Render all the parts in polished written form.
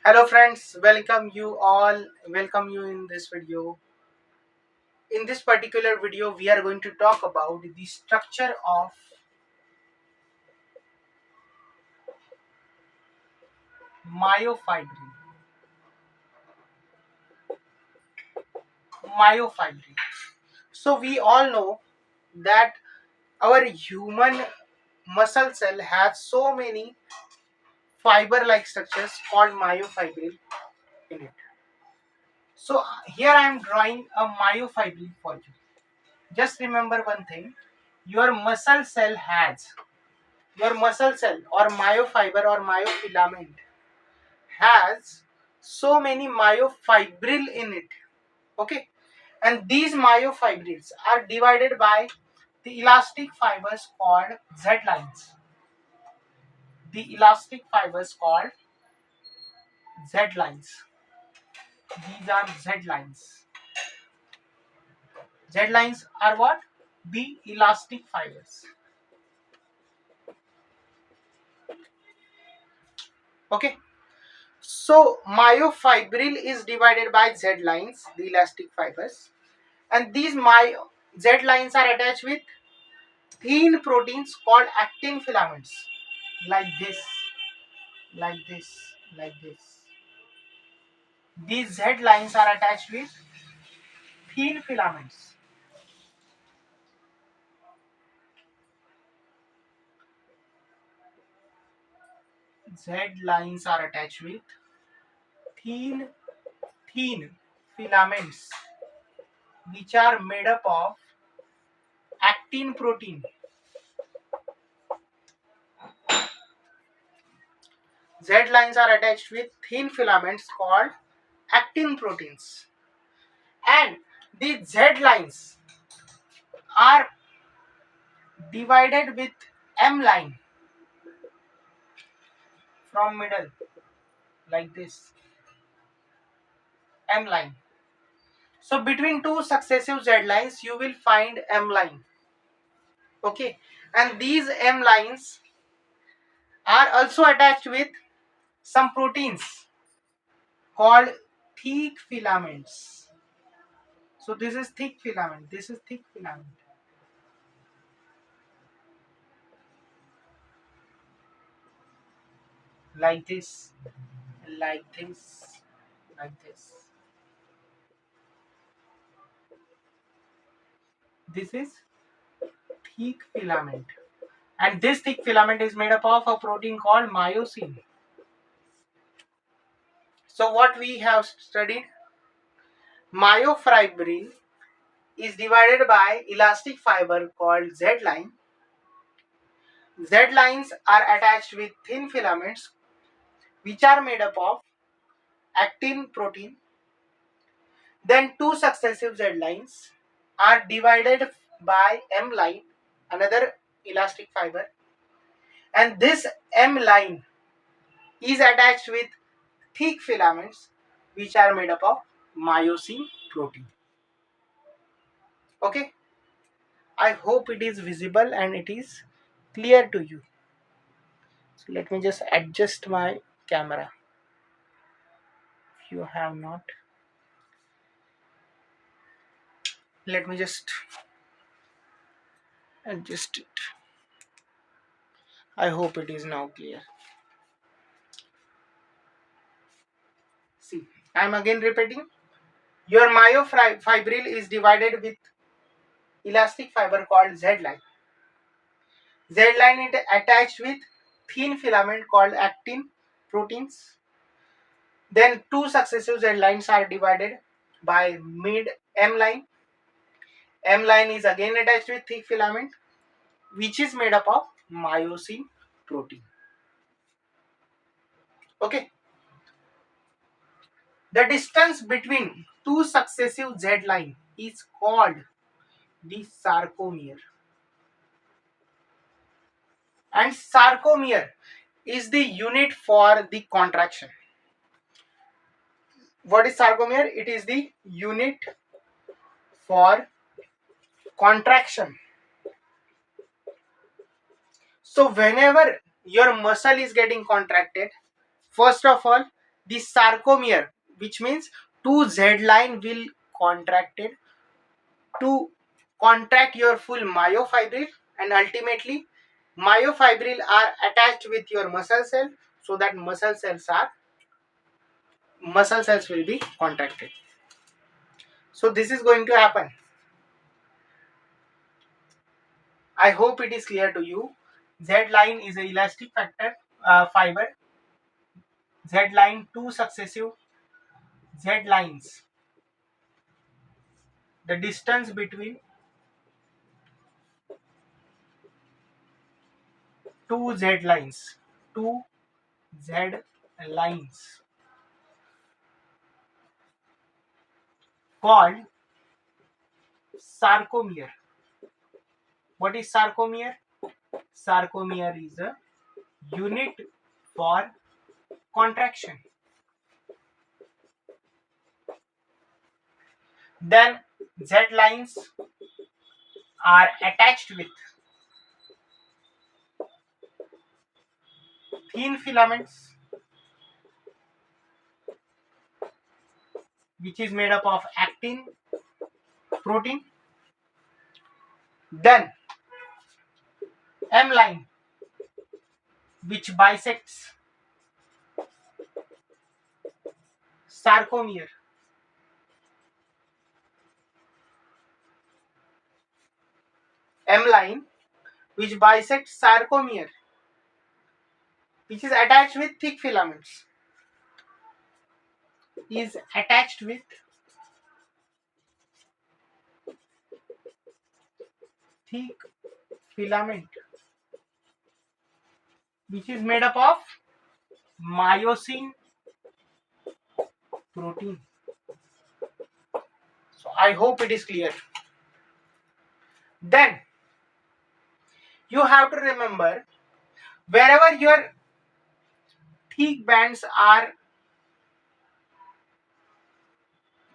Hello friends, welcome you in this video. In this particular video we are going to talk about the structure of myofibril. Myofibril. So we all know that our human muscle cell has so many fiber-like structures called myofibril in it. So here I am drawing a myofibril for you. Just remember one thing, your muscle cell has your muscle cell or myofiber or myofilament has so many myofibril in it. Okay, and these myofibrils are divided by the elastic fibers called Z lines. The elastic fibers called Z lines. These are Z lines. Z lines are what? The elastic fibers. Okay, so myofibril is divided by Z lines, the elastic fibers, and these Z lines are attached with thin proteins called actin filaments, like this, like this, like this. These Z lines are attached with thin filaments. Z lines are attached with thin thin filaments which are made up of actin protein. Z lines are attached with thin filaments called actin proteins, and these Z lines are divided with M line from middle, like this, M line. So between two successive Z lines you will find M line. Okay, and these M lines are also attached with some proteins called thick filaments. So this is thick filament, this is thick filament, like this, like this, like this. This is thick filament, and this thick filament is made up of a protein called myosin. So what we have studied, myofibril is divided by elastic fiber called Z line. Z lines are attached with thin filaments which are made up of actin protein. Then two successive Z lines are divided by M line, another elastic fiber, and this M line is attached with thick filaments which are made up of myosin protein. Okay, I hope it is visible and it is clear to you. So let me just adjust my camera. If you have not, let me just adjust it. I hope it is now clear. See, I am again repeating. Your myofibril is divided with elastic fiber called Z line. Z line is attached with thin filament called actin proteins. Then two successive Z lines are divided by mid M line. M line is again attached with thick filament which is made up of myosin protein. Okay. The distance between two successive Z line is called the sarcomere. And sarcomere is the unit for the contraction. What is sarcomere? It is the unit for contraction. So whenever your muscle is getting contracted, first of all, the sarcomere, which means two Z line will contracted to contract your full myofibril, and ultimately myofibril are attached with your muscle cell, so that muscle cells will be contracted. So this is going to happen. I hope it is clear to you. Z line is a elastic factor fiber. Z line, two successive Z lines. The distance between two Z lines, two Z lines called sarcomere. What is sarcomere? Sarcomere is a unit for contraction. Then Z lines are attached with thin filaments, which is made up of actin protein. Then M line, which bisects sarcomere. M line, which bisects sarcomere, which is attached with thick filaments, is attached with thick filament, which is made up of myosin protein. So I hope it is clear. Then you have to remember, wherever your thick bands are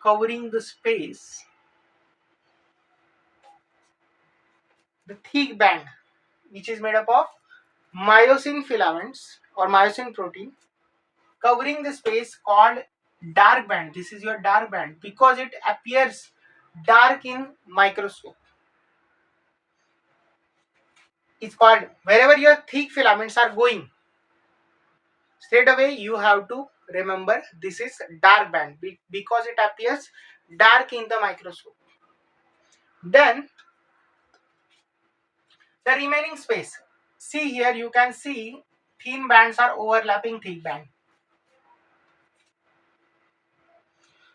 covering the space, the thick band, which is made up of myosin filaments or myosin protein, covering the space, called dark band. This is your dark band because it appears dark in microscope. It's called, wherever your thick filaments are going, straight away you have to remember this is dark band because it appears dark in the microscope. Then the remaining space, see here, you can see thin bands are overlapping thick band.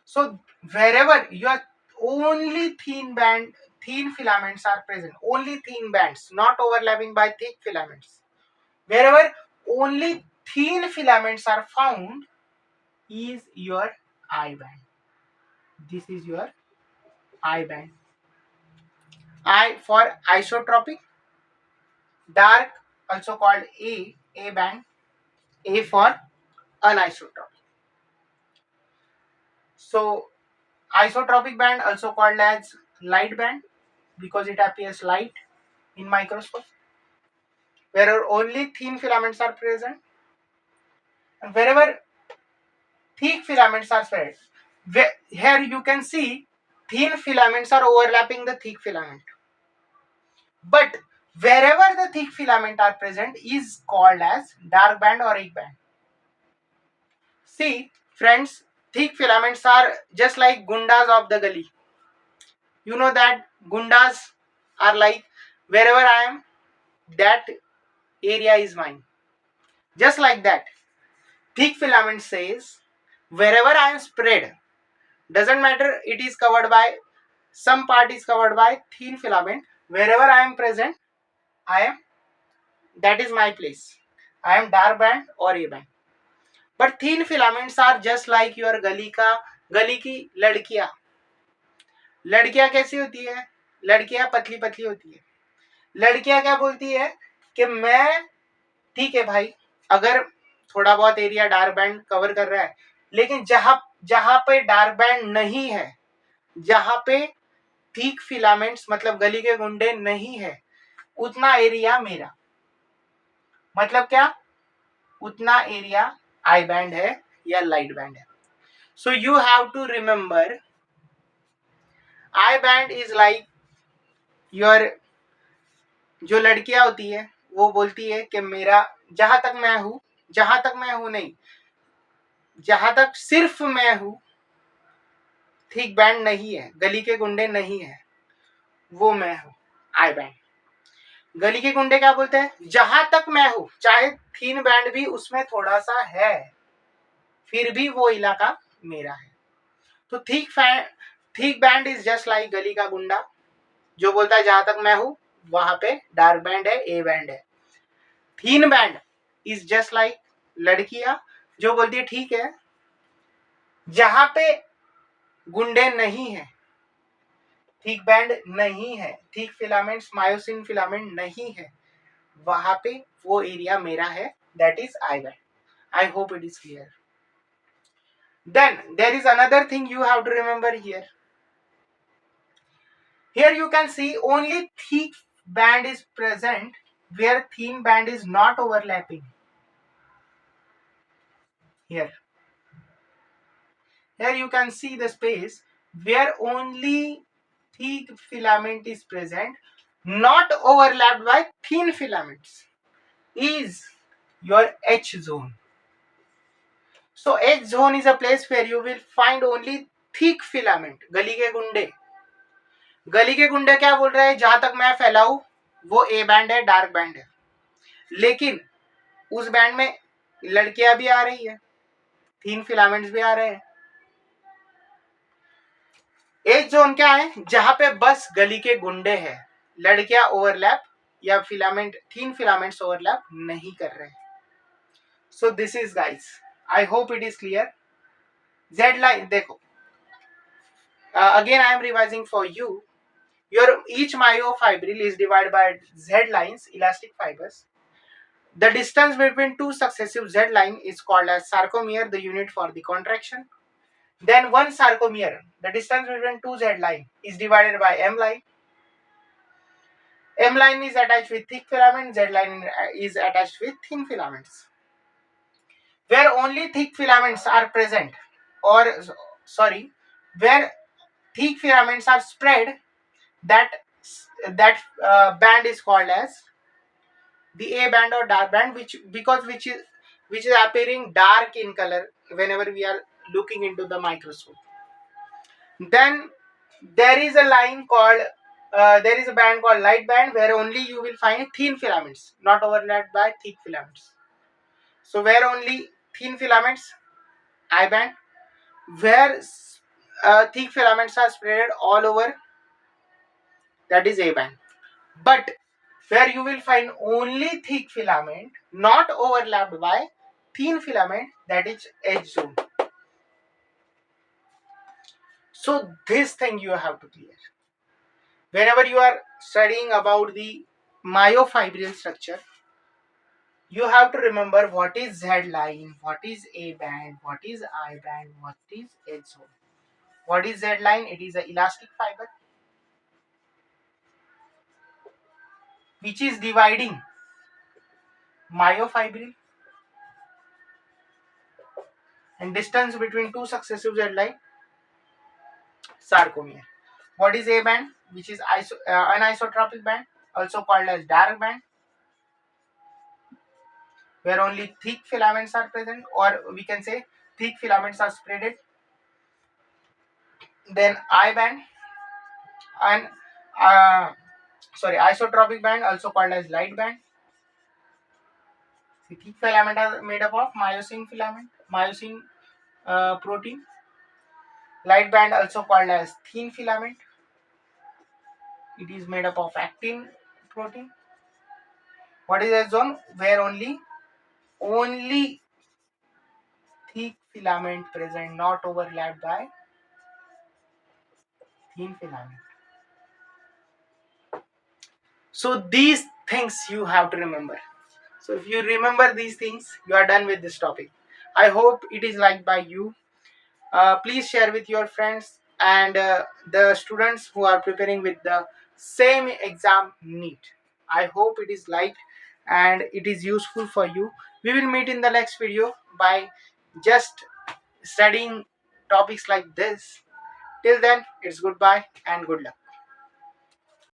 So wherever your only thin filaments are present, only thin bands, not overlapping by thick filaments, wherever only thin filaments are found is your I band. This is your I band. I for isotropic, dark also called A band, A for anisotropic. So isotropic band also called as light band because it appears light in microscope, wherever only thin filaments are present, and wherever thick filaments are spread. Here you can see thin filaments are overlapping the thick filament, but wherever the thick filament are present is called as dark band or egg band. See friends, thick filaments are just like gundas of the gully. You know that gundas are like, wherever I am, that area is mine. Just like that, thick filament says, wherever I am spread, doesn't matter it is covered by, some part is covered by thin filament, wherever I am present, I am, that is my place. I am dark band or A band. But thin filaments are just like your गली की लड़कियां. लड़कियां कैसी होती है? लड़कियां पतली पतली होती है. लड़कियां क्या बोलती है कि मैं, ठीक है भाई, अगर थोड़ा बहुत एरिया डार्क बैंड कवर कर रहा है, लेकिन जहां पे डार्क बैंड नहीं है, जहां पे थिक फिलामेंट्स मतलब गली के गुंडे नहीं है, उतना एरिया मेरा. मतलब क्या? उतना एरिया आई बैंड है, या लाइट बैंड है. So you have to remember I band is like your, जो लड़कियां होती है वो बोलती है कि मेरा जहां तक मैं हूं, जहां तक मैं हूं नहीं, जहां तक सिर्फ मैं हूं, थिक बैंड नहीं है, गली के गुंडे नहीं है, वो मैं हूं, आई बैंड. गली के गुंडे क्या बोलते हैं, जहां तक मैं हूं, चाहे थीन बैंड भी उसमें थोड़ा सा है, फिर भी वो इलाका मेरा है. तो thick band is just like गली का गुंडा जो बोलता है जहां तक मैं हूं वहां पे डार्क बैंड है, ए बैंड है. थीन बैंड इज जस्ट लाइक लड़कियां जो बोलती है ठीक है जहां पे गुंडे नहीं है, थिक बैंड नहीं है, थिक फिलामेंट्स मायोसिन फिलामेंट नहीं है, वहां पे वो एरिया मेरा है, that is I band. I hope it is clear. Then there is another thing you have to remember here. Here you can see only thick band is present where thin band is not overlapping. Here you can see the space where only thick filament is present, not overlapped by thin filaments, is your H zone. So H zone is a place where you will find only thick filament. गली के गुंडे, गली के गुंडे क्या बोल रहे हैं, जहां तक मैं फैला हूं वो ए बैंड है, डार्क बैंड है, लेकिन उस बैंड में लड़कियां भी आ रही है, थीन फिलामेंट्स भी आ रहे हैं. एज जोन क्या है, जहां पे बस गली के गुंडे हैं, लड़कियां ओवरलैप या फिलामेंट थीन फिलामेंट्स ओवरलैप नहीं कर रहे. So this is guys, I hope it is clear. Z line देखो, again I am revising for you. Your each myofibril is divided by Z lines, elastic fibers. The distance between two successive Z line is called as sarcomere, the unit for the contraction. Then one sarcomere, the distance between two Z line is divided by M line. M line is attached with thick filament, Z line is attached with thin filaments. Where only thick filaments are present, or sorry, where thick filaments are spread, that band is called as the A band or dark band, which is appearing dark in color whenever we are looking into the microscope. Then there is a line called there is a band called light band where only you will find thin filaments, not overlapped by thick filaments. So where only thin filaments, I band. Where thick filaments are spread all over, that is A band. But where you will find only thick filament, not overlapped by thin filament, that is H zone. So this thing you have to clear. Whenever you are studying about the myofibril structure, you have to remember what is Z line, what is A band, what is I band, what is H zone. What is Z line? It is an elastic fiber which is dividing myofibril, and distance between two successive Z line, sarcomere. What is A band? Which is anisotropic band, also called as dark band, where only thick filaments are present, or we can say thick filaments are spreaded. Then I band and isotropic band, also called as light band. The thick filament are made up of myosin filament, myosin protein. Light band, also called as thin filament. It is made up of actin protein. What is a zone? Where only thick filament present, not overlapped by thin filament. So these things you have to remember. So if you remember these things, you are done with this topic. I hope it is liked by you. Please share with your friends and the students who are preparing with the same exam NEET. I hope it is liked and it is useful for you. We will meet in the next video by just studying topics like this. Till then, it's goodbye and good luck.